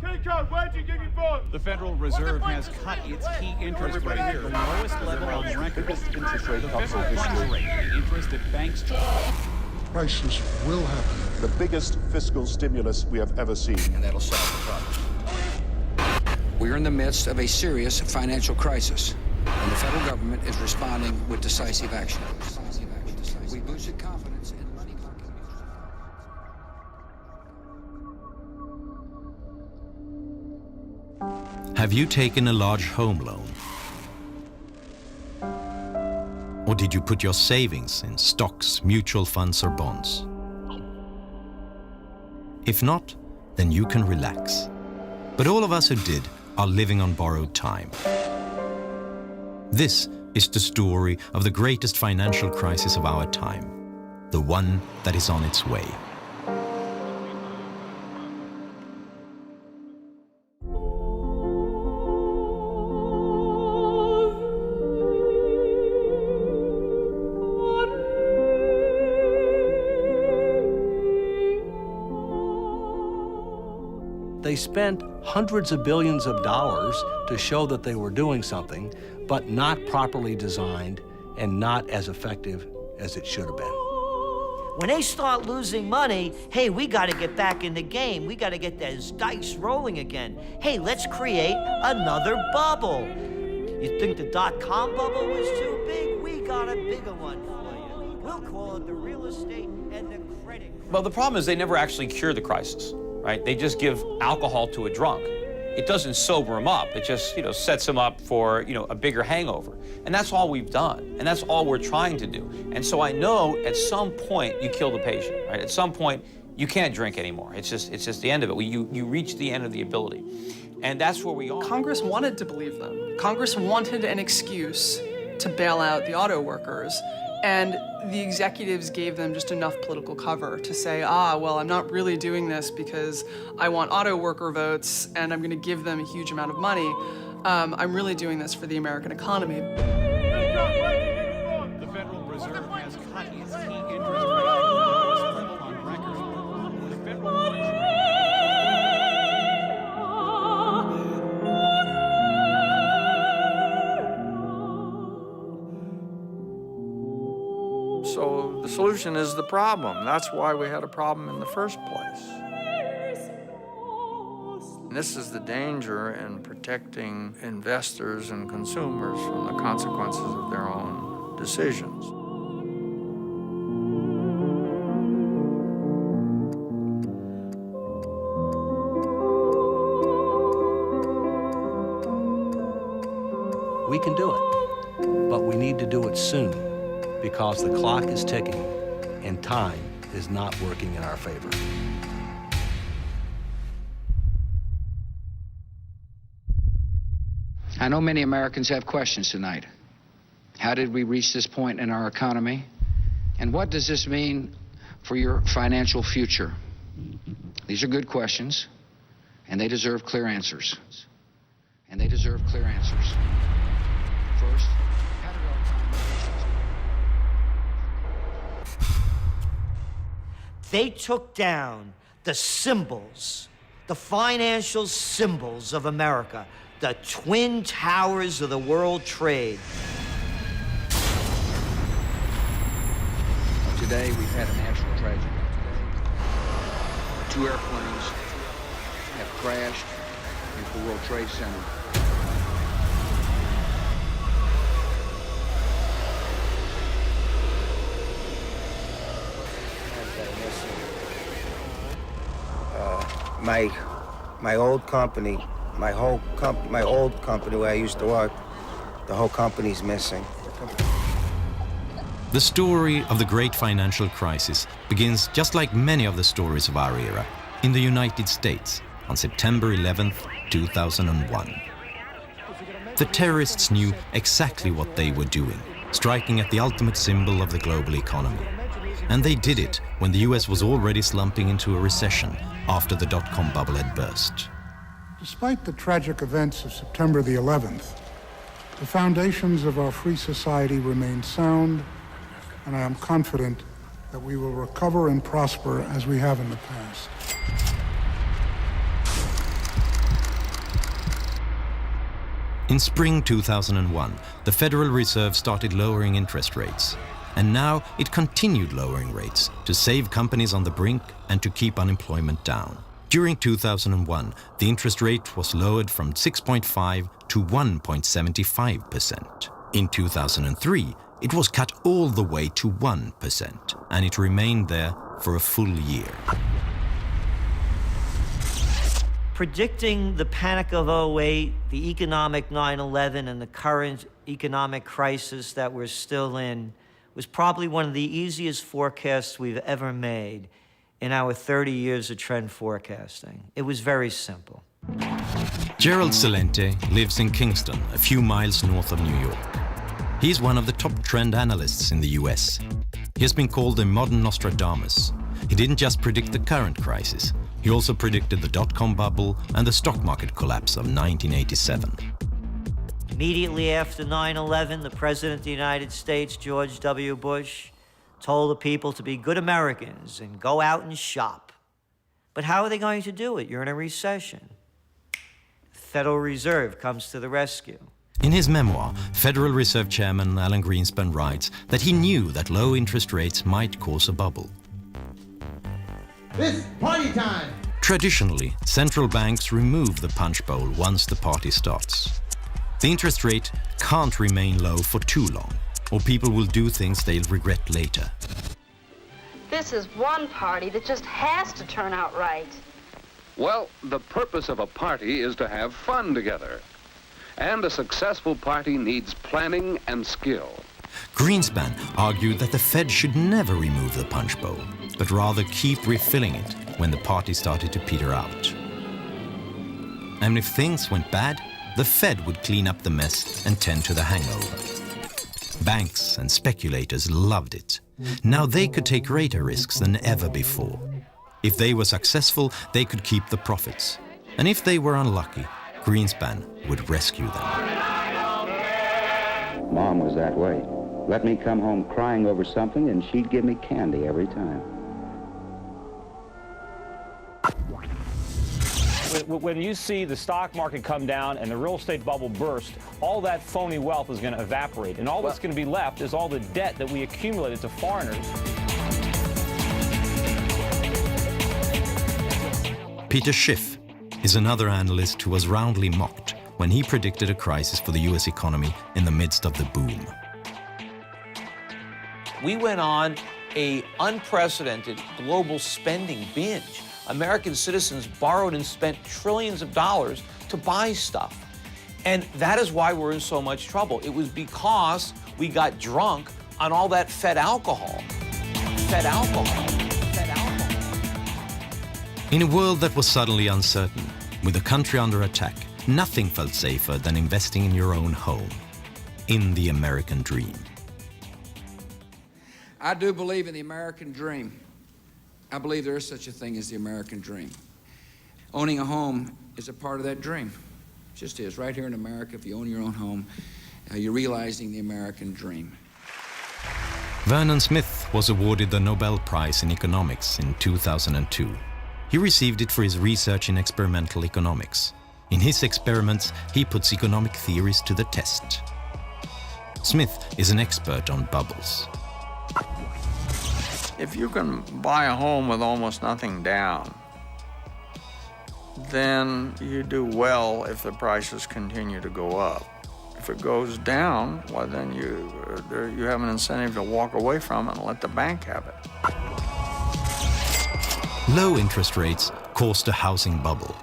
Where'd you give your bonds? The Federal Reserve has cut its key interest rate to the lowest level on record. The federal funds rate, the interest that banks charge. Crisis will happen. The biggest fiscal stimulus we have ever seen. And that'll solve the problem. We're in the midst of a serious financial crisis, and the federal government is responding with decisive action. We boosted confidence in money market. Have you taken a large home loan? Or did you put your savings in stocks, mutual funds, or bonds? If not, then you can relax. But all of us who did are living on borrowed time. This is the story of the greatest financial crisis of our time, the one that is on its way. They spent hundreds of billions of dollars to show that they were doing something, but not properly designed and not as effective as it should have been. When they start losing money, hey, we got to get back in the game. We got to get those dice rolling again. Hey, let's create another bubble. You think the dot-com bubble was too big? We got a bigger one for you. We'll call it the real estate and the credit. Well, the problem is they never actually cure the crisis, right? They just give alcohol to a drunk. It doesn't sober him up. It just, sets him up for, a bigger hangover. And that's all we've done. And that's all we're trying to do. And so I know at some point you kill the patient, right? At some point you can't drink anymore. It's just the end of it. You reach the end of the ability. And that's where we are. Congress wanted to believe them. Congress wanted an excuse to bail out the auto workers. And the executives gave them just enough political cover to say, well, I'm not really doing this because I want auto worker votes and I'm going to give them a huge amount of money. I'm really doing this for the American economy. The Federal Reserve has cut its key interest rate to the lowest level on record. The federal funds rate. So the solution is the problem. That's why we had a problem in the first place. And this is the danger in protecting investors and consumers from the consequences of their own decisions. We can do it, but we need to do it soon, because the clock is ticking and time is not working in our favor. I know many Americans have questions tonight. How did we reach this point in our economy? And what does this mean for your financial future? These are good questions, and they deserve clear answers. First, how did our economy... They took down the symbols, the financial symbols of America, the twin towers of the world trade. Today, we've had a national tragedy. 2 airplanes have crashed into the World Trade Center. My old company, my old company where I used to work, the whole company's missing. The story of the great financial crisis begins just like many of the stories of our era, in the United States on September 11th, 2001. The terrorists knew exactly what they were doing, striking at the ultimate symbol of the global economy. And they did it when the US was already slumping into a recession after the dot-com bubble had burst. Despite the tragic events of September the 11th, the foundations of our free society remain sound, and I am confident that we will recover and prosper as we have in the past. In spring 2001, the Federal Reserve started lowering interest rates. And now it continued lowering rates to save companies on the brink and to keep unemployment down. During 2001, the interest rate was lowered from 6.5 to 1.75%. In 2003, it was cut all the way to 1%, and it remained there for a full year. Predicting the panic of 08, the economic 9/11, and the current economic crisis that we're still in was probably one of the easiest forecasts we've ever made in our 30 years of trend forecasting. It was very simple. Gerald Celente lives in Kingston, a few miles north of New York. He's one of the top trend analysts in the US. He has been called the modern Nostradamus. He didn't just predict the current crisis, he also predicted the dot-com bubble and the stock market collapse of 1987. Immediately after 9/11, the President of the United States, George W. Bush, told the people to be good Americans and go out and shop. But how are they going to do it? You're in a recession. The Federal Reserve comes to the rescue. In his memoir, Federal Reserve Chairman Alan Greenspan writes that he knew that low interest rates might cause a bubble. It's party time! Traditionally, central banks remove the punch bowl once the party starts. The interest rate can't remain low for too long, or people will do things they'll regret later. This is one party that just has to turn out right. Well, the purpose of a party is to have fun together. And a successful party needs planning and skill. Greenspan argued that the Fed should never remove the punch bowl, but rather keep refilling it when the party started to peter out. And if things went bad, the Fed would clean up the mess and tend to the hangover. Banks and speculators loved it. Now they could take greater risks than ever before. If they were successful, they could keep the profits. And if they were unlucky, Greenspan would rescue them. Mom was that way. Let me come home crying over something and she'd give me candy every time. When you see the stock market come down and the real estate bubble burst, all that phony wealth is going to evaporate. And all that's going to be left is all the debt that we accumulated to foreigners. Peter Schiff is another analyst who was roundly mocked when he predicted a crisis for the US economy in the midst of the boom. We went on an unprecedented global spending binge. American citizens borrowed and spent trillions of dollars to buy stuff. And that is why we're in so much trouble. It was because we got drunk on all that Fed alcohol. Fed alcohol. Fed alcohol. In a world that was suddenly uncertain, with the country under attack, nothing felt safer than investing in your own home, in the American dream. I do believe in the American dream. I believe there is such a thing as the American dream. Owning a home is a part of that dream. It just is. Right here in America, if you own your own home, you're realizing the American dream. Vernon Smith was awarded the Nobel Prize in Economics in 2002. He received it for his research in experimental economics. In his experiments, he puts economic theories to the test. Smith is an expert on bubbles. If you can buy a home with almost nothing down, then you do well if the prices continue to go up. If it goes down, well, then you have an incentive to walk away from it and let the bank have it. Low interest rates caused a housing bubble.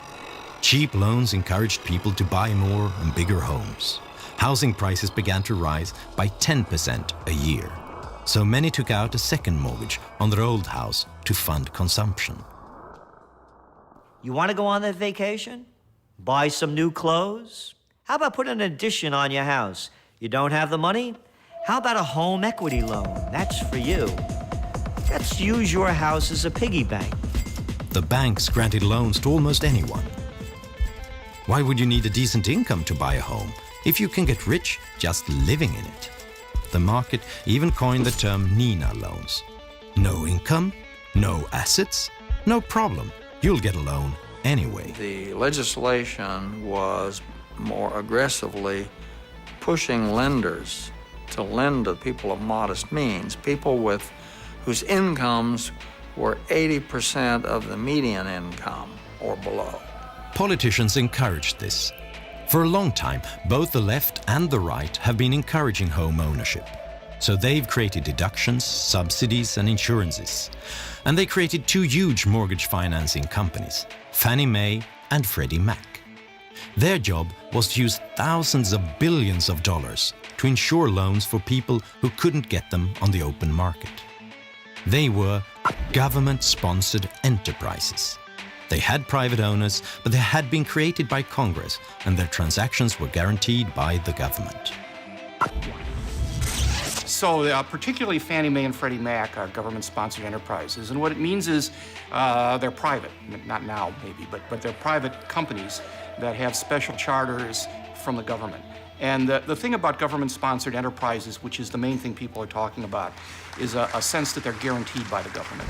Cheap loans encouraged people to buy more and bigger homes. Housing prices began to rise by 10% a year. So many took out a second mortgage on their old house to fund consumption. You want to go on that vacation? Buy some new clothes? How about put an addition on your house? You don't have the money? How about a home equity loan? That's for you. Let's use your house as a piggy bank. The banks granted loans to almost anyone. Why would you need a decent income to buy a home if you can get rich just living in it? The market even coined the term Nina loans. No income, no assets, no problem. You'll get a loan anyway. The legislation was more aggressively pushing lenders to lend to people of modest means, people whose incomes were 80% of the median income or below. Politicians encouraged this. For a long time, both the left and the right have been encouraging home ownership. So they've created deductions, subsidies, and insurances. And they created two huge mortgage financing companies, Fannie Mae and Freddie Mac. Their job was to use thousands of billions of dollars to insure loans for people who couldn't get them on the open market. They were government-sponsored enterprises. They had private owners, but they had been created by Congress, and their transactions were guaranteed by the government. So particularly Fannie Mae and Freddie Mac are government-sponsored enterprises, and what it means is they're private, not now maybe, but they're private companies that have special charters from the government. And the thing about government-sponsored enterprises, which is the main thing people are talking about, is a sense that they're guaranteed by the government.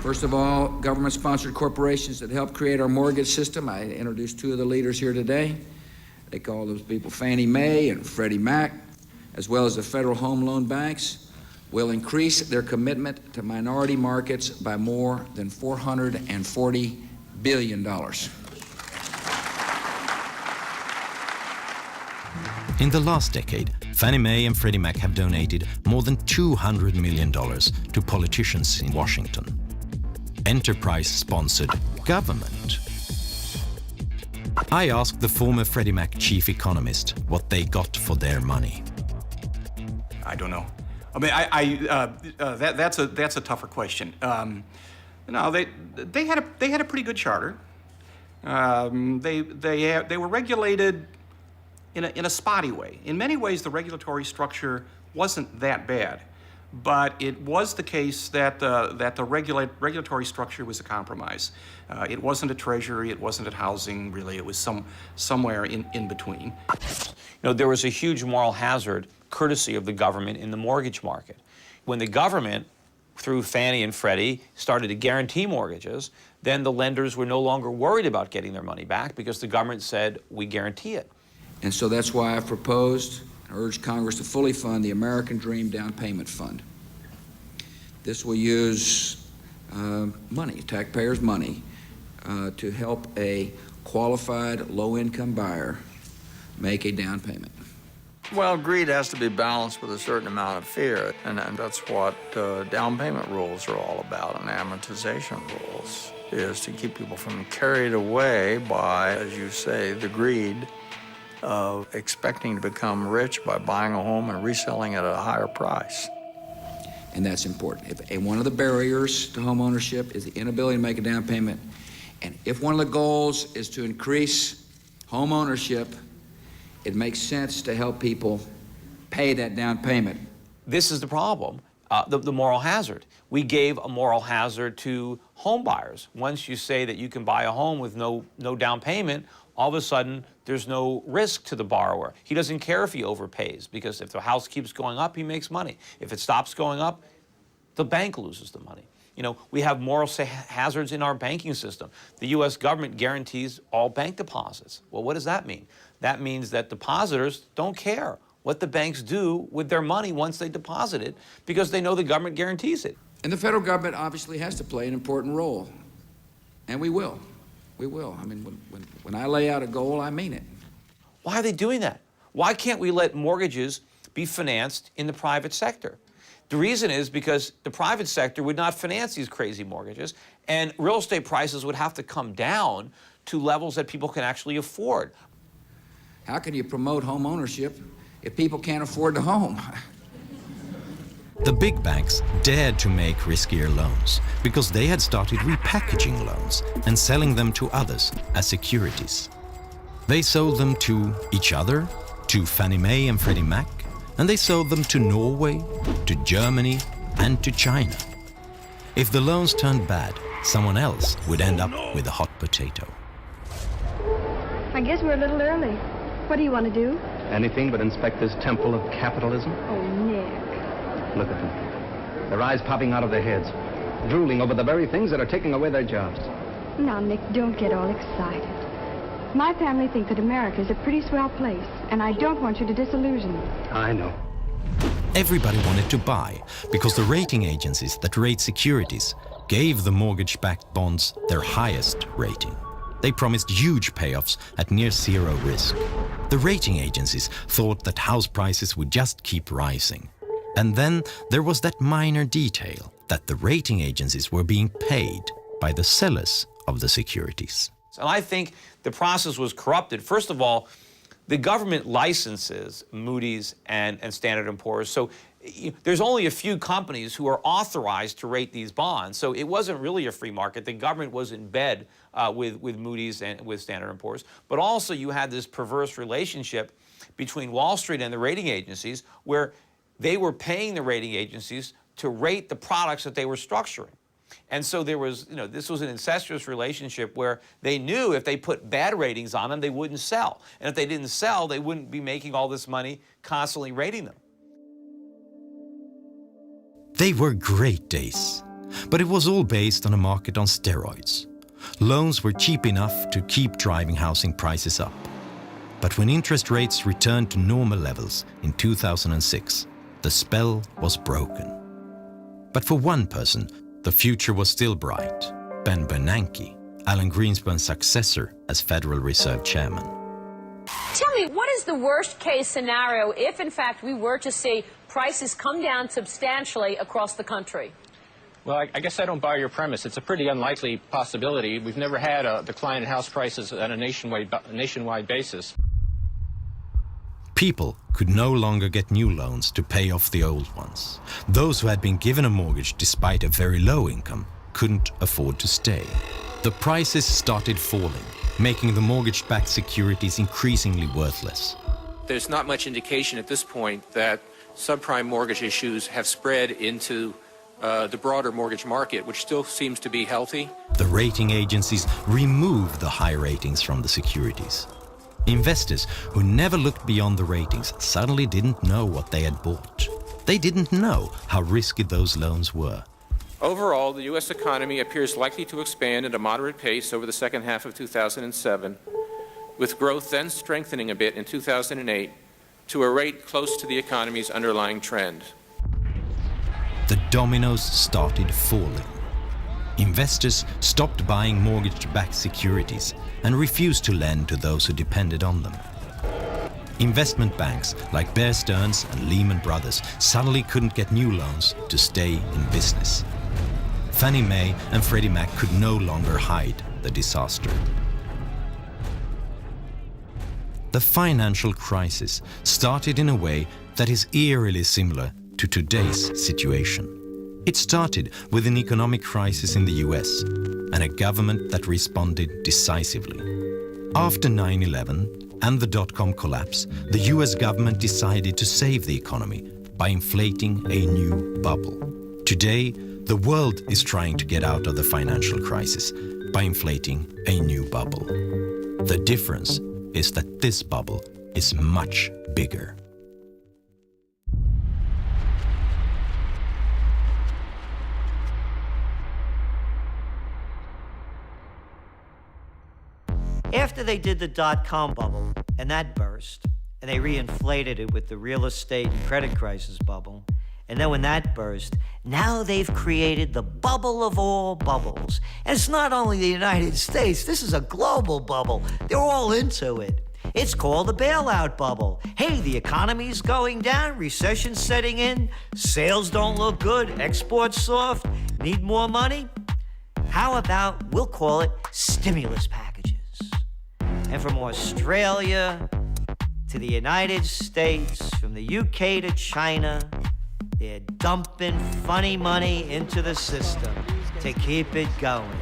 First of all, government-sponsored corporations that help create our mortgage system. I introduced two of the leaders here today. They call those people Fannie Mae and Freddie Mac, as well as the federal home loan banks, will increase their commitment to minority markets by more than $440 billion. In the last decade, Fannie Mae and Freddie Mac have donated more than $200 million to politicians in Washington. Enterprise-sponsored government. I asked the former Freddie Mac chief economist what they got for their money. I don't know. I mean, that's a tougher question. No, they had a pretty good charter. They were regulated in a spotty way. In many ways, the regulatory structure wasn't that bad, but it was the case that the regulatory structure was a compromise. It wasn't a treasury, it wasn't a housing, really. It was somewhere in between. You know, there was a huge moral hazard courtesy of the government in the mortgage market. When the government, through Fannie and Freddie, started to guarantee mortgages, then the lenders were no longer worried about getting their money back because the government said, we guarantee it. And so that's why I've proposed and urged Congress to fully fund the American Dream Down Payment Fund. This will use money, taxpayers' money, to help a qualified low-income buyer make a down payment. Well, greed has to be balanced with a certain amount of fear, and that's what down payment rules are all about, and amortization rules, is to keep people from carried away by, as you say, the greed of expecting to become rich by buying a home and reselling it at a higher price. And that's important. One of the barriers to home ownership is the inability to make a down payment. And if one of the goals is to increase home ownership, it makes sense to help people pay that down payment. This is the problem, the moral hazard. We gave a moral hazard to home buyers. Once you say that you can buy a home with no down payment, all of a sudden there's no risk to the borrower. He doesn't care if he overpays, because if the house keeps going up, he makes money. If it stops going up, the bank loses the money. You know, we have moral hazards in our banking system. The U.S. government guarantees all bank deposits. Well, what does that mean? That means that depositors don't care what the banks do with their money once they deposit it, because they know the government guarantees it. And the federal government obviously has to play an important role, and we will. We will. I mean, when I lay out a goal, I mean it. Why are they doing that? Why can't we let mortgages be financed in the private sector? The reason is because the private sector would not finance these crazy mortgages, and real estate prices would have to come down to levels that people can actually afford. How can you promote home ownership if people can't afford the home? The big banks dared to make riskier loans because they had started repackaging loans and selling them to others as securities. They sold them to each other, to Fannie Mae and Freddie Mac, and they sold them to Norway, to Germany, and to China. If the loans turned bad, someone else would end up with a hot potato. I guess we're a little early. What do you want to do? Anything but inspect this temple of capitalism. Oh, Nick. Look at them. Their eyes popping out of their heads, drooling over the very things that are taking away their jobs. Now, Nick, don't get all excited. My family think that America is a pretty swell place, and I don't want you to disillusion. I know. Everybody wanted to buy because the rating agencies that rate securities gave the mortgage-backed bonds their highest rating. They promised huge payoffs at near zero risk. The rating agencies thought that house prices would just keep rising. And then there was that minor detail that the rating agencies were being paid by the sellers of the securities. And I think the process was corrupted. First of all, the government licenses Moody's and Standard & Poor's. So there's only a few companies who are authorized to rate these bonds. So it wasn't really a free market. The government was in bed with Moody's and with Standard & Poor's. But also you had this perverse relationship between Wall Street and the rating agencies where they were paying the rating agencies to rate the products that they were structuring. And so there was, this was an incestuous relationship where they knew if they put bad ratings on them, they wouldn't sell. And if they didn't sell, they wouldn't be making all this money constantly rating them. They were great days, but it was all based on a market on steroids. Loans were cheap enough to keep driving housing prices up. But when interest rates returned to normal levels in 2006, the spell was broken. But for one person, the future was still bright. Ben Bernanke, Alan Greenspan's successor as Federal Reserve Chairman. Tell me, what is the worst case scenario if, in fact, we were to see prices come down substantially across the country? Well, I guess I don't buy your premise. It's a pretty unlikely possibility. We've never had a decline in house prices on a nationwide basis. People could no longer get new loans to pay off the old ones. Those who had been given a mortgage despite a very low income couldn't afford to stay. The prices started falling, making the mortgage-backed securities increasingly worthless. There's not much indication at this point that subprime mortgage issues have spread into the broader mortgage market, which still seems to be healthy. The rating agencies removed the high ratings from the securities. Investors who never looked beyond the ratings suddenly didn't know what they had bought. They didn't know how risky those loans were. Overall, the U.S. economy appears likely to expand at a moderate pace over the second half of 2007, with growth then strengthening a bit in 2008 to a rate close to the economy's underlying trend. The dominoes started falling. Investors stopped buying mortgage-backed securities and refused to lend to those who depended on them. Investment banks like Bear Stearns and Lehman Brothers suddenly couldn't get new loans to stay in business. Fannie Mae and Freddie Mac could no longer hide the disaster. The financial crisis started in a way that is eerily similar to today's situation. It started with an economic crisis in the US and a government that responded decisively. After 9/11 and the dot-com collapse, the US government decided to save the economy by inflating a new bubble. Today, the world is trying to get out of the financial crisis by inflating a new bubble. The difference is that this bubble is much bigger. After they did the dot-com bubble, and that burst, and they reinflated it with the real estate and credit crisis bubble, and then when that burst, now they've created the bubble of all bubbles. And it's not only the United States, this is a global bubble. They're all into it. It's called the bailout bubble. Hey, the economy's going down, recession's setting in, sales don't look good, exports soft, need more money? How about, we'll call it stimulus packages. And from Australia to the United States, from the UK to China, they're dumping funny money into the system to keep it going.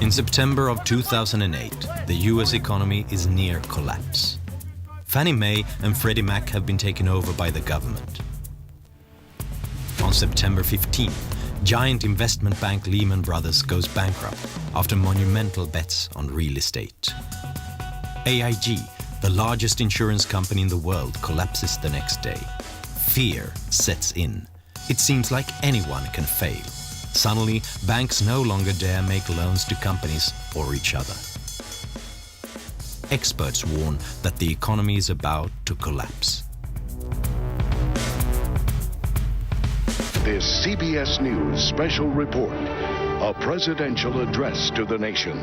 In September of 2008, the US economy is near collapse. Fannie Mae and Freddie Mac have been taken over by the government. On September 15th, giant investment bank Lehman Brothers goes bankrupt after monumental bets on real estate. AIG, the largest insurance company in the world, collapses the next day. Fear sets in. It seems like anyone can fail. Suddenly, banks no longer dare make loans to companies or each other. Experts warn that the economy is about to collapse. This CBS News special report, a presidential address to the nation.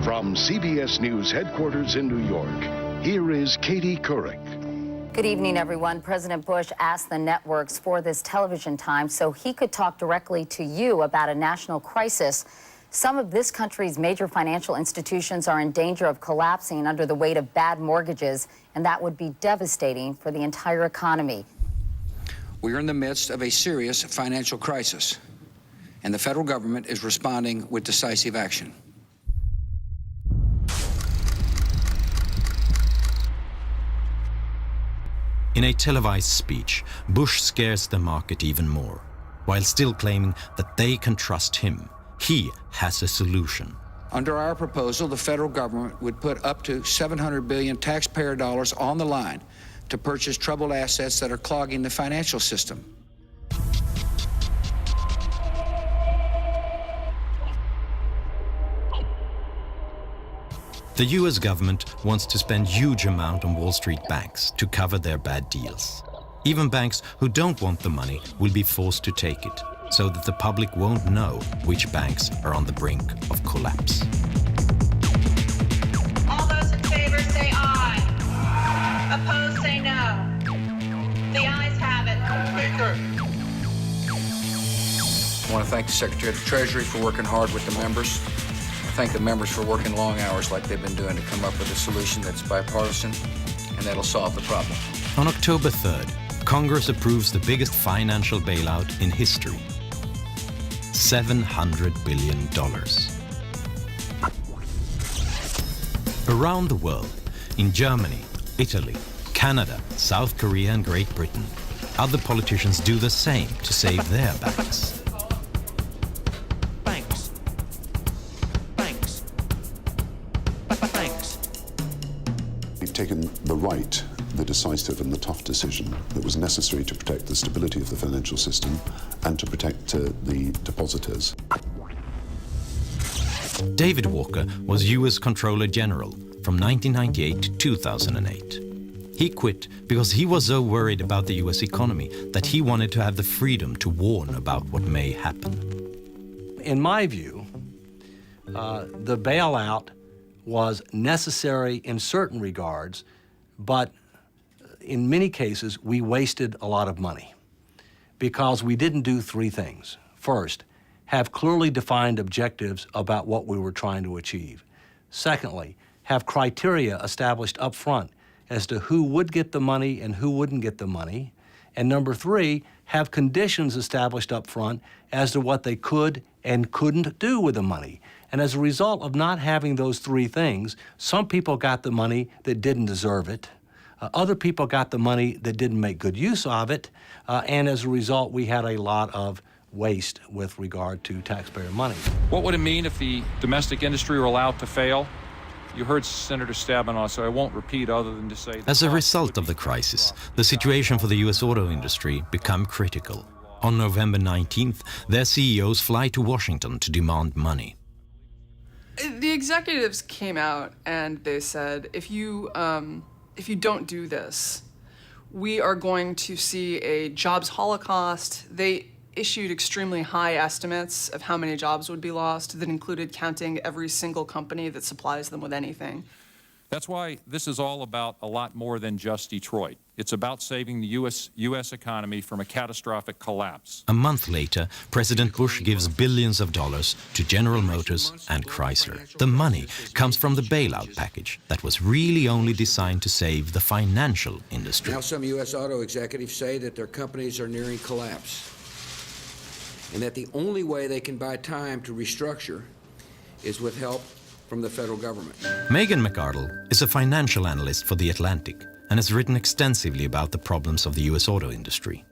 From CBS News headquarters in New York, here is Katie Couric. Good evening, everyone. President Bush asked the networks for this television time so he could talk directly to you about a national crisis. Some of this country's major financial institutions are in danger of collapsing under the weight of bad mortgages, and that would be devastating for the entire economy. We are in the midst of a serious financial crisis, and the federal government is responding with decisive action. In a televised speech, Bush scares the market even more, while still claiming that they can trust him. He has a solution. Under our proposal, the federal government would put up to $700 billion taxpayer dollars on the line to purchase troubled assets that are clogging the financial system. The US government wants to spend huge amount on Wall Street banks to cover their bad deals. Even banks who don't want the money will be forced to take it, so that the public won't know which banks are on the brink of collapse. All those in favor say aye. Opposed say no. The ayes have it. I want to thank the Secretary of the Treasury for working hard with the members. I thank the members for working long hours like they've been doing to come up with a solution that's bipartisan and that'll solve the problem. On October 3rd, Congress approves the biggest financial bailout in history. $700 billion. Around the world, in Germany, Italy, Canada, South Korea and Great Britain, other politicians do the same to save their banks. We've taken the right, the decisive and the tough decision that was necessary to protect the stability of the financial system and to protect the depositors. David Walker was US Comptroller General from 1998 to 2008. He quit because he was so worried about the US economy that he wanted to have the freedom to warn about what may happen. In my view, the bailout was necessary in certain regards, but in many cases, we wasted a lot of money because we didn't do three things. First, have clearly defined objectives about what we were trying to achieve. Secondly, have criteria established up front as to who would get the money and who wouldn't get the money. And number three, have conditions established up front as to what they could and couldn't do with the money. And as a result of not having those three things, some people got the money that didn't deserve it. Other people got the money that didn't make good use of it. And as a result, we had a lot of waste with regard to taxpayer money. What would it mean if the domestic industry were allowed to fail? You heard Senator Stabenow, so I won't repeat other than to say... As a result of the crisis, the situation for the US auto industry became critical. On November 19th, their CEOs fly to Washington to demand money. The executives came out and they said, if you don't do this, we are going to see a jobs holocaust. They issued extremely high estimates of how many jobs would be lost that included counting every single company that supplies them with anything. That's why this is all about a lot more than just Detroit. It's about saving the U.S. economy from a catastrophic collapse. A month later, President Bush gives billions of dollars to General Motors and Chrysler. The money comes from the bailout package that was really only designed to save the financial industry. Now some U.S. auto executives say that their companies are nearing collapse, and that the only way they can buy time to restructure is with help from the federal government. Megan McArdle is a financial analyst for The Atlantic and has written extensively about the problems of the U.S. auto industry.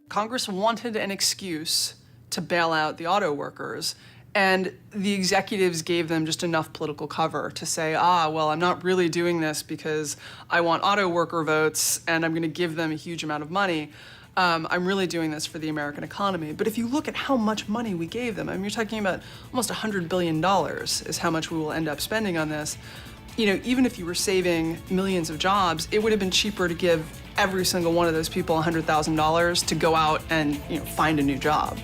Congress wanted an excuse to bail out the auto workers, and the executives gave them just enough political cover to say, well, I'm not really doing this because I want auto worker votes and I'm going to give them a huge amount of money. I'm really doing this for the American economy. But if you look at how much money we gave them, I mean, you're talking about almost $100 billion is how much we will end up spending on this. You know, even if you were saving millions of jobs, it would have been cheaper to give every single one of those people $100,000 to go out and, you know, find a new job.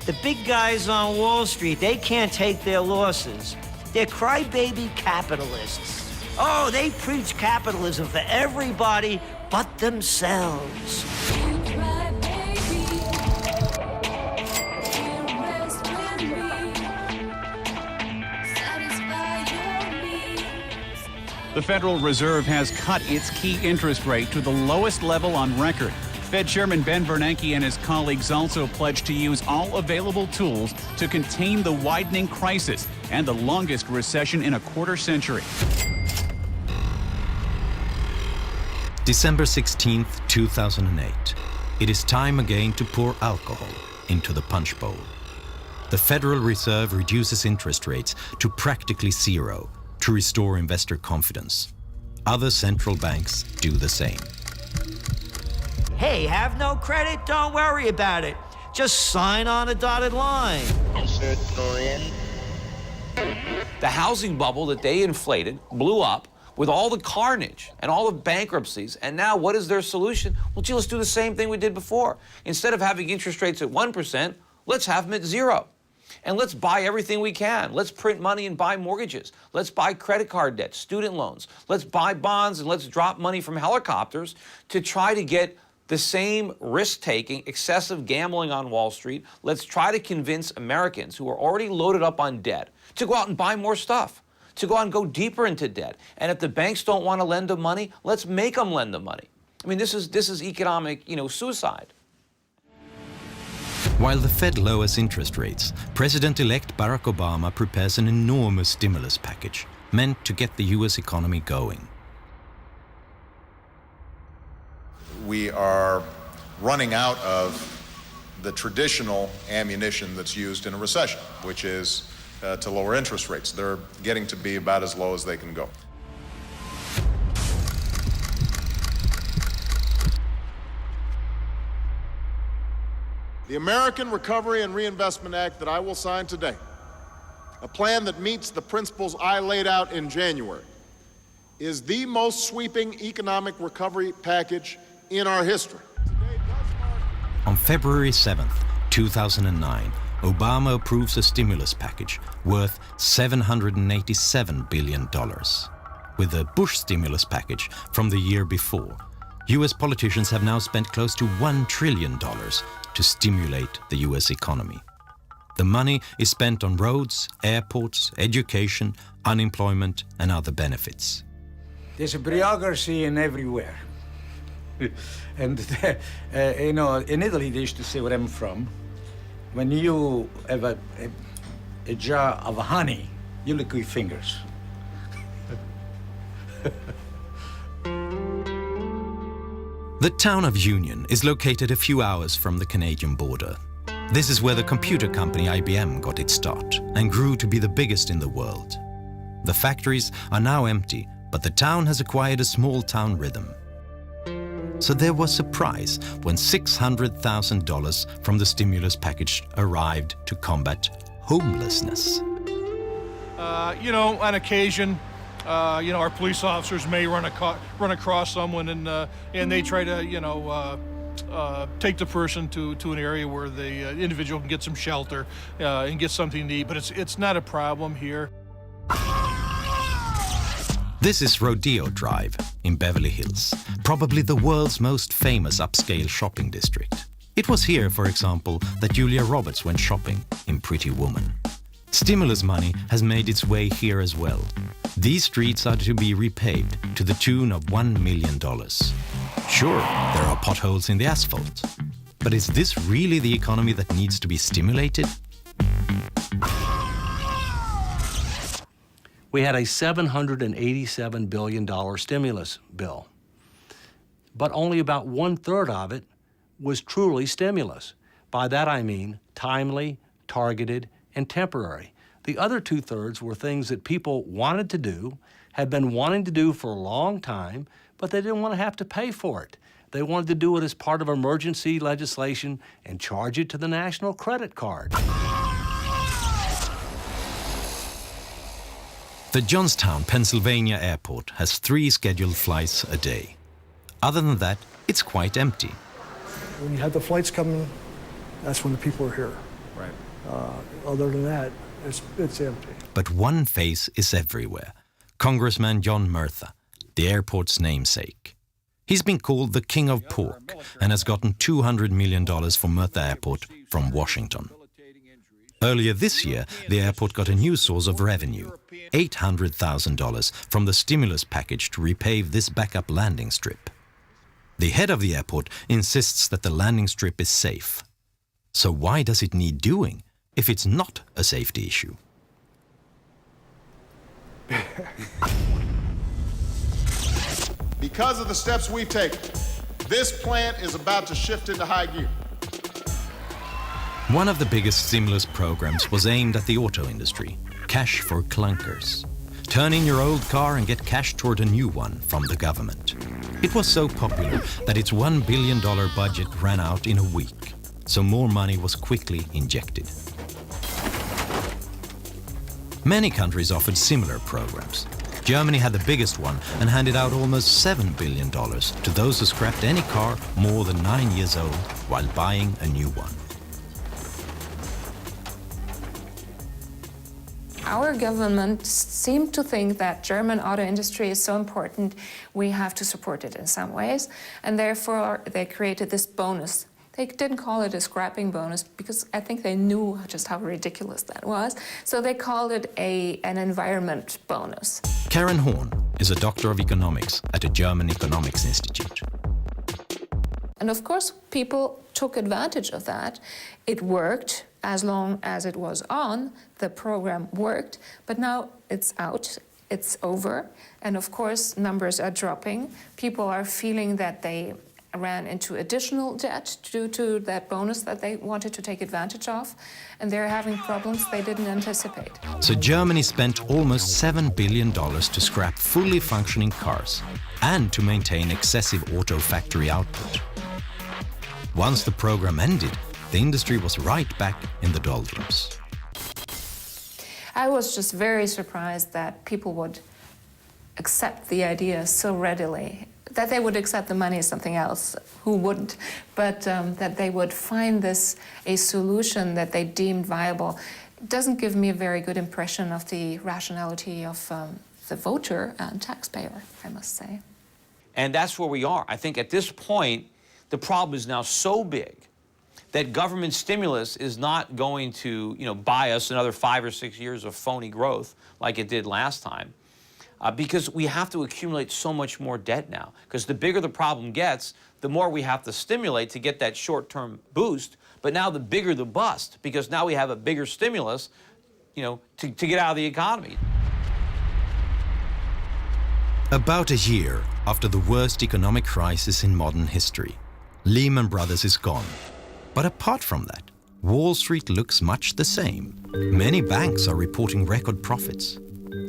The big guys on Wall Street, they can't take their losses. They're crybaby capitalists. Oh, they preach capitalism for everybody but themselves. The Federal Reserve has cut its key interest rate to the lowest level on record. Fed Chairman Ben Bernanke and his colleagues also pledged to use all available tools to contain the widening crisis and the longest recession in a quarter century. December 16th, 2008. It is time again to pour alcohol into the punch bowl. The Federal Reserve reduces interest rates to practically zero to restore investor confidence. Other central banks do the same. Hey, have no credit? Don't worry about it. Just sign on a dotted line. The housing bubble that they inflated blew up with all the carnage and all the bankruptcies. And now what is their solution? Well, gee, let's do the same thing we did before. Instead of having interest rates at 1%, let's have them at 0. And let's buy everything we can. Let's print money and buy mortgages. Let's buy credit card debt, student loans. Let's buy bonds and let's drop money from helicopters to try to get the same risk-taking, excessive gambling on Wall Street. Let's try to convince Americans who are already loaded up on debt to go out and buy more stuff, to go out and go deeper into debt. And if the banks don't want to lend them money, let's make them lend them money. I mean, this is economic, suicide. While the Fed lowers interest rates, President-elect Barack Obama prepares an enormous stimulus package meant to get the U.S. economy going. We are running out of the traditional ammunition that's used in a recession, which is to lower interest rates. They're getting to be about as low as they can go. The American Recovery and Reinvestment Act that I will sign today, a plan that meets the principles I laid out in January, is the most sweeping economic recovery package in our history. On February 7th, 2009, Obama approves a stimulus package worth $787 billion. With the Bush stimulus package from the year before, U.S. politicians have now spent close to $1 trillion to stimulate the U.S. economy. The money is spent on roads, airports, education, unemployment, and other benefits. There's a bureaucracy in everywhere. And, in Italy, they used to say where I'm from, when you have a jar of honey, you lick your fingers. The town of Union is located a few hours from the Canadian border. This is where the computer company IBM got its start and grew to be the biggest in the world. The factories are now empty, but the town has acquired a small-town rhythm. So there was surprise when $600,000 from the stimulus package arrived to combat homelessness. On occasion, our police officers may run across someone and they try to, take the person to an area where the individual can get some shelter and get something to eat. But it's not a problem here. This is Rodeo Drive in Beverly Hills, probably the world's most famous upscale shopping district. It was here, for example, that Julia Roberts went shopping in Pretty Woman. Stimulus money has made its way here as well. These streets are to be repaved to the tune of $1 million. Sure, there are potholes in the asphalt, but is this really the economy that needs to be stimulated? We had a $787 billion stimulus bill, but only about 1/3 of it was truly stimulus. By that I mean timely, targeted, and temporary. The other 2/3 were things that people wanted to do, had been wanting to do for a long time, but they didn't want to have to pay for it. They wanted to do it as part of emergency legislation and charge it to the national credit card. The Johnstown, Pennsylvania airport has 3 scheduled flights a day. Other than that, it's quite empty. When you have the flights coming, that's when the people are here. Right. Other than that, it's empty. But one face is everywhere. Congressman John Murtha, the airport's namesake. He's been called the King of Pork and has gotten $200 million for Murtha Airport from Washington. Earlier this year, the airport got a new source of revenue, $800,000 from the stimulus package to repave this backup landing strip. The head of the airport insists that the landing strip is safe. So why does it need doing if it's not a safety issue? Because of the steps we've taken, this plant is about to shift into high gear. One of the biggest stimulus programs was aimed at the auto industry, cash for clunkers. Turn in your old car and get cash toward a new one from the government. It was so popular that its $1 billion budget ran out in a week, so more money was quickly injected. Many countries offered similar programs. Germany had the biggest one and handed out almost $7 billion to those who scrapped any car more than 9 years old while buying a new one. Our government seemed to think that German auto industry is so important, we have to support it in some ways, and therefore they created this bonus. They didn't call it a scrapping bonus because I think they knew just how ridiculous that was, so they called it an environment bonus. Karen Horn is a doctor of economics at a German economics institute. And of course, people took advantage of that. It worked as long as it was on, the program worked, but now it's out, it's over, and of course, numbers are dropping. People are feeling that they ran into additional debt due to that bonus that they wanted to take advantage of, and they're having problems they didn't anticipate. So Germany spent almost $7 billion to scrap fully functioning cars and to maintain excessive auto factory output. Once the program ended, the industry was right back in the doldrums. I was just very surprised that people would accept the idea so readily. That they would accept the money is something else, who wouldn't, but that they would find this a solution that they deemed viable. It doesn't give me a very good impression of the rationality of the voter and taxpayer, I must say. And that's where we are. I think at this point, the problem is now so big that government stimulus is not going to, buy us another 5 or 6 years of phony growth like it did last time. Because we have to accumulate so much more debt now. Because the bigger the problem gets, the more we have to stimulate to get that short-term boost. But now the bigger the bust, because now we have a bigger stimulus, to get out of the economy. About a year after the worst economic crisis in modern history, Lehman Brothers is gone. But apart from that, Wall Street looks much the same. Many banks are reporting record profits.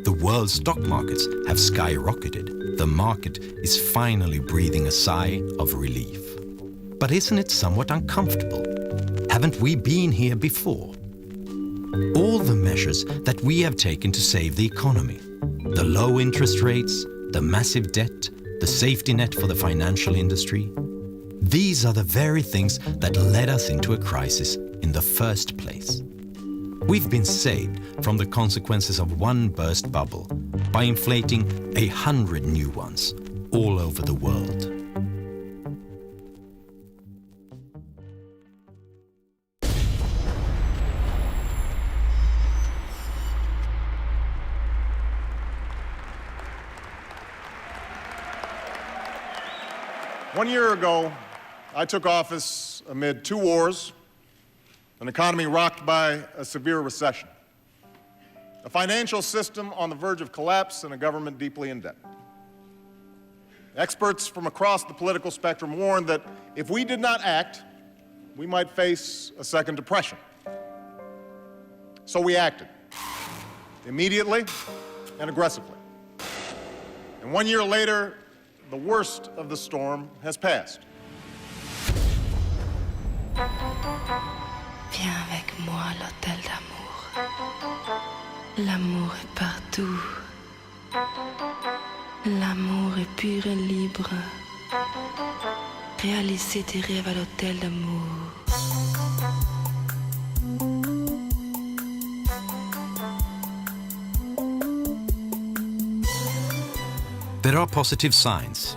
The world's stock markets have skyrocketed. The market is finally breathing a sigh of relief. But isn't it somewhat uncomfortable? Haven't we been here before? All the measures that we have taken to save the economy, the low interest rates, the massive debt, the safety net for the financial industry, these are the very things that led us into a crisis in the first place. We've been saved from the consequences of one burst bubble by inflating 100 new ones all over the world. One year ago, I took office amid 2 wars, an economy rocked by a severe recession, a financial system on the verge of collapse, and a government deeply in debt. Experts from across the political spectrum warned that if we did not act, we might face a second depression. So we acted, immediately and aggressively. And 1 year later, the worst of the storm has passed. Viens avec moi à l'hôtel d'amour. L'amour est partout. L'amour est pur et libre. Réaliser tes rêves à l'hôtel d'amour. There are positive signs.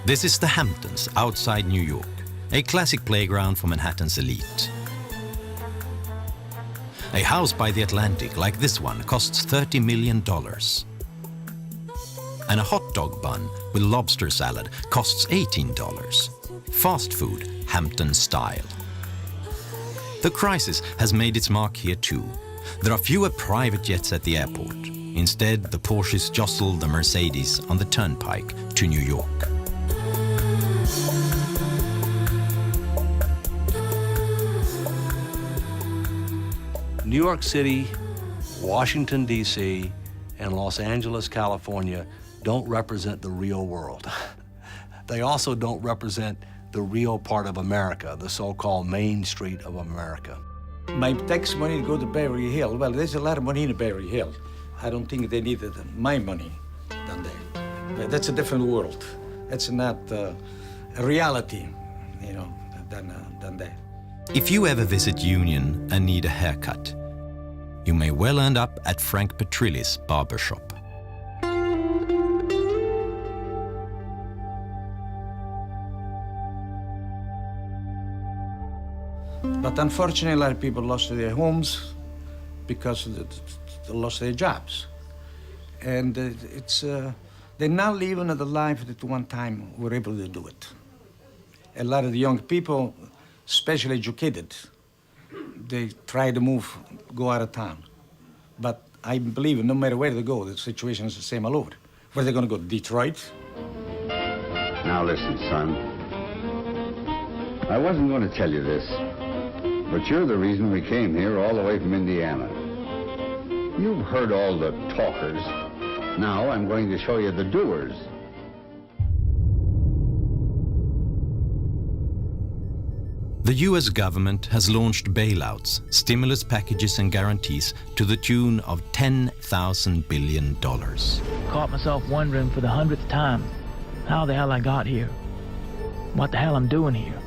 This is the Hamptons outside New York, a classic playground for Manhattan's elite. A house by the Atlantic like this one costs $30 million. And a hot dog bun with lobster salad costs $18. Fast food, Hampton style. The crisis has made its mark here too. There are fewer private jets at the airport. Instead, the Porsches jostle the Mercedes on the turnpike to New York. New York City, Washington, D.C., and Los Angeles, California don't represent the real world. They also don't represent the real part of America, the so-called Main Street of America. My tax money to go to Beverly Hills. Well, there's a lot of money in Beverly Hills. I don't think they needed my money down there. But that's a different world. That's not a reality, you know, than that. If you ever visit Union and need a haircut, you may well end up at Frank Petrilli's barbershop. But unfortunately, a lot of people lost their homes because they lost their jobs. And they're not living the life that one time were able to do it. A lot of the young people, especially educated, they try to move, go out of town. But I believe no matter where they go, the situation is the same all over. Where are they going to go, Detroit? Now listen, son. I wasn't going to tell you this, but you're the reason we came here all the way from Indiana. You've heard all the talkers. Now I'm going to show you the doers. The US government has launched bailouts, stimulus packages and guarantees to the tune of $10,000 billion. Caught myself wondering for the 100th time how the hell I got here. What the hell I'm doing here.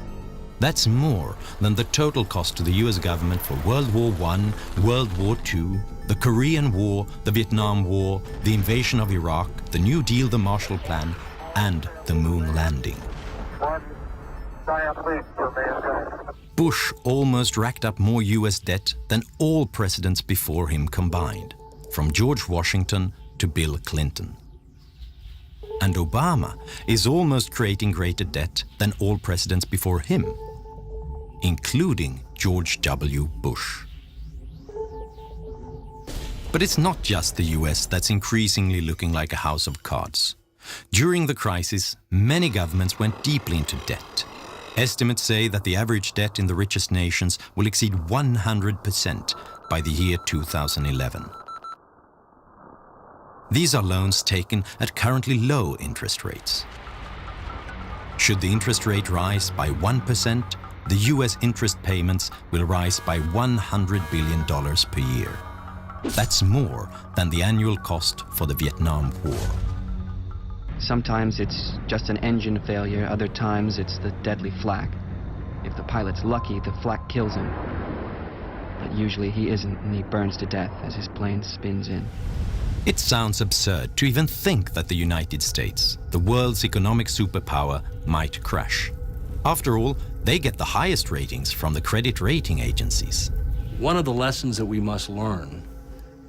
That's more than the total cost to the US government for World War I, World War II, the Korean War, the Vietnam War, the invasion of Iraq, the New Deal, the Marshall Plan, and the moon landing. Bush almost racked up more US debt than all presidents before him combined, from George Washington to Bill Clinton. And Obama is almost creating greater debt than all presidents before him, including George W. Bush. But it's not just the US that's increasingly looking like a house of cards. During the crisis, many governments went deeply into debt. Estimates say that the average debt in the richest nations will exceed 100% by the year 2011. These are loans taken at currently low interest rates. Should the interest rate rise by 1%, the US interest payments will rise by $100 billion per year. That's more than the annual cost for the Vietnam War. Sometimes it's just an engine failure, other times it's the deadly flak. If the pilot's lucky, the flak kills him. But usually he isn't, and he burns to death as his plane spins in. It sounds absurd to even think that the United States, the world's economic superpower, might crash. After all, they get the highest ratings from the credit rating agencies. One of the lessons that we must learn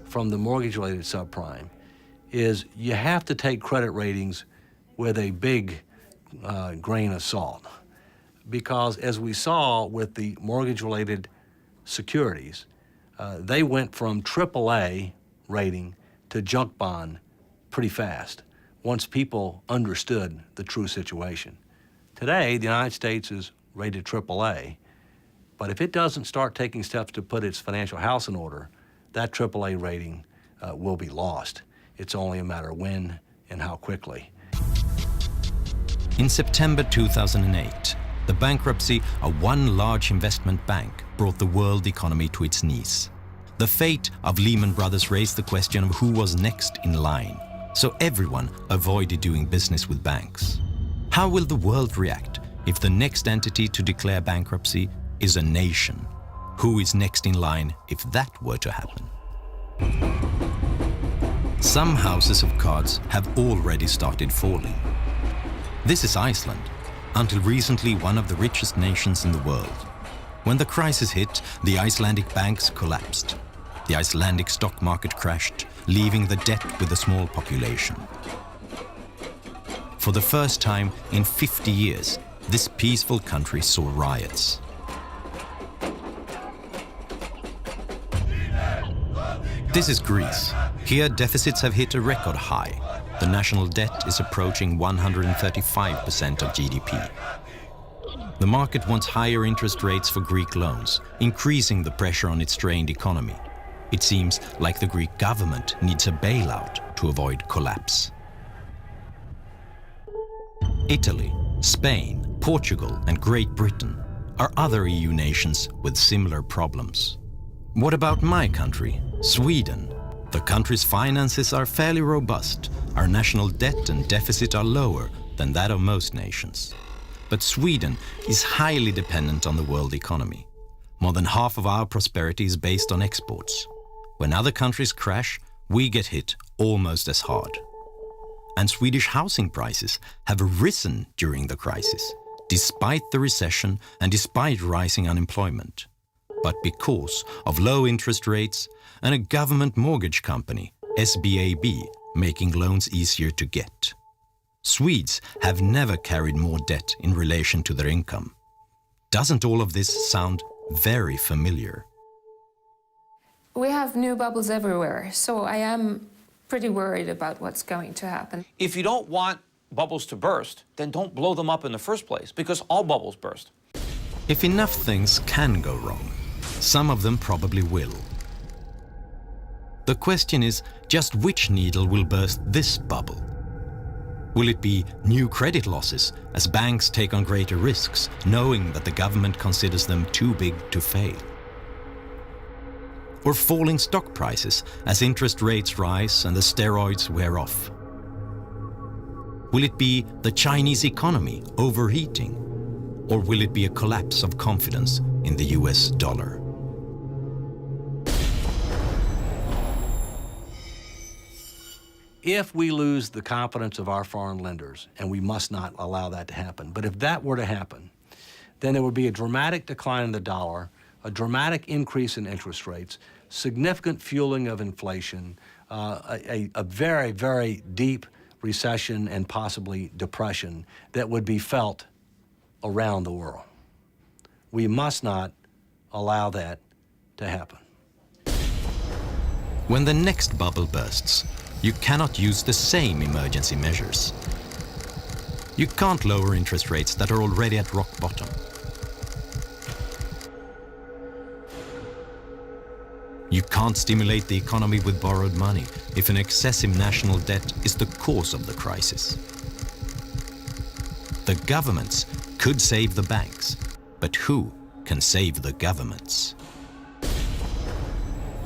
from the mortgage-related subprime is you have to take credit ratings with a big grain of salt. Because as we saw with the mortgage-related securities, they went from AAA rating to junk bond pretty fast once people understood the true situation. Today, the United States is rated AAA, but if it doesn't start taking steps to put its financial house in order, that AAA rating will be lost. It's only a matter of when and how quickly. In September 2008, The bankruptcy of one large investment bank brought the world economy to its knees. The fate of Lehman Brothers raised the question of who was next in line, so everyone avoided doing business with banks. How will the world react if the next entity to declare bankruptcy is a nation? Who is next in line if that were to happen? Some houses of cards have already started falling. This is Iceland, until recently one of the richest nations in the world. When the crisis hit, the Icelandic banks collapsed. The Icelandic stock market crashed, leaving the debt with a small population. For the first time in 50 years, this peaceful country saw riots. This is Greece. Here, deficits have hit a record high. The national debt is approaching 135% of GDP. The market wants higher interest rates for Greek loans, increasing the pressure on its strained economy. It seems like the Greek government needs a bailout to avoid collapse. Italy, Spain, Portugal, and Great Britain are other EU nations with similar problems. What about my country, Sweden? The country's finances are fairly robust. Our national debt and deficit are lower than that of most nations. But Sweden is highly dependent on the world economy. More than half of our prosperity is based on exports. When other countries crash, we get hit almost as hard. And Swedish housing prices have risen during the crisis, despite the recession and despite rising unemployment. But because of low interest rates and a government mortgage company, SBAB, making loans easier to get. Swedes have never carried more debt in relation to their income. Doesn't all of this sound very familiar? We have new bubbles everywhere, so I am pretty worried about what's going to happen. If you don't want bubbles to burst, then don't blow them up in the first place, because all bubbles burst. If enough things can go wrong, some of them probably will. The question is just which needle will burst this bubble? Will it be new credit losses as banks take on greater risks, knowing that the government considers them too big to fail? Or falling stock prices as interest rates rise and the steroids wear off? Will it be the Chinese economy overheating? Or will it be a collapse of confidence in the US dollar? If we lose the confidence of our foreign lenders, and we must not allow that to happen, but if that were to happen, then there would be a dramatic decline in the dollar, a dramatic increase in interest rates, significant fueling of inflation, a very, very deep recession and possibly depression that would be felt around the world. We must not allow that to happen. When the next bubble bursts, you cannot use the same emergency measures. You can't lower interest rates that are already at rock bottom. You can't stimulate the economy with borrowed money if an excessive national debt is the cause of the crisis. The governments could save the banks, but who can save the governments?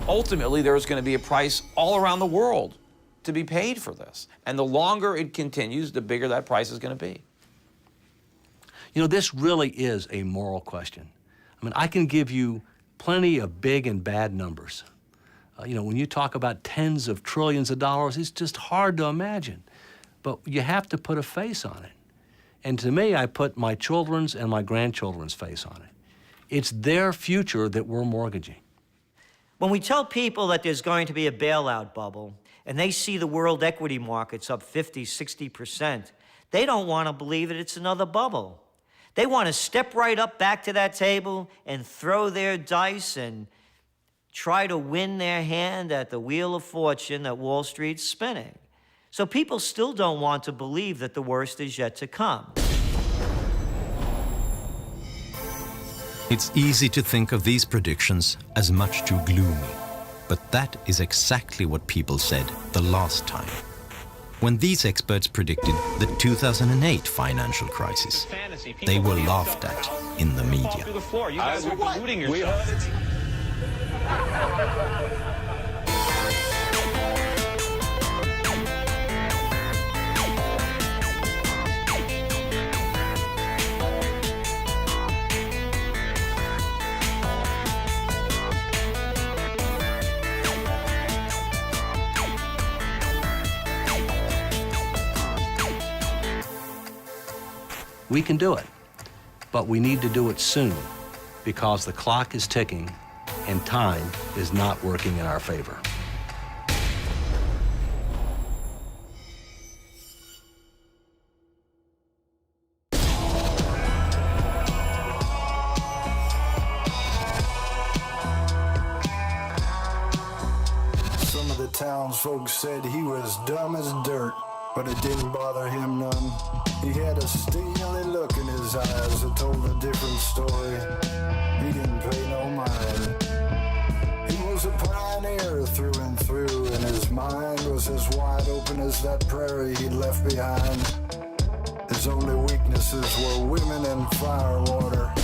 Ultimately, there's going to be a price all around the world to be paid for this. And the longer it continues, the bigger that price is going to be. You know, this really is a moral question. I mean, I can give you plenty of big and bad numbers. You know, when you talk about tens of trillions of dollars, it's just hard to imagine. But you have to put a face on it. And to me, I put my children's and my grandchildren's face on it. It's their future that we're mortgaging. When we tell people that there's going to be a bailout bubble, and they see the world equity markets up 50, 60%, they don't want to believe that it's another bubble. They want to step right up back to that table and throw their dice and try to win their hand at the wheel of fortune that Wall Street's spinning. So people still don't want to believe that the worst is yet to come. It's easy to think of these predictions as much too gloomy. But that is exactly what people said the last time. When these experts predicted the 2008 financial crisis, they were laughed at in the media. Through the floor. You guys are deluding yourselves. We can do it, but we need to do it soon because the clock is ticking and time is not working in our favor. Some of the townsfolk said he was dumb as dirt, but it didn't bother him none. He had a steely look in his eyes that told a different story. He didn't pay no mind. He was a pioneer through and through, and his mind was as wide open as that prairie he'd left behind. His only weaknesses were women and firewater.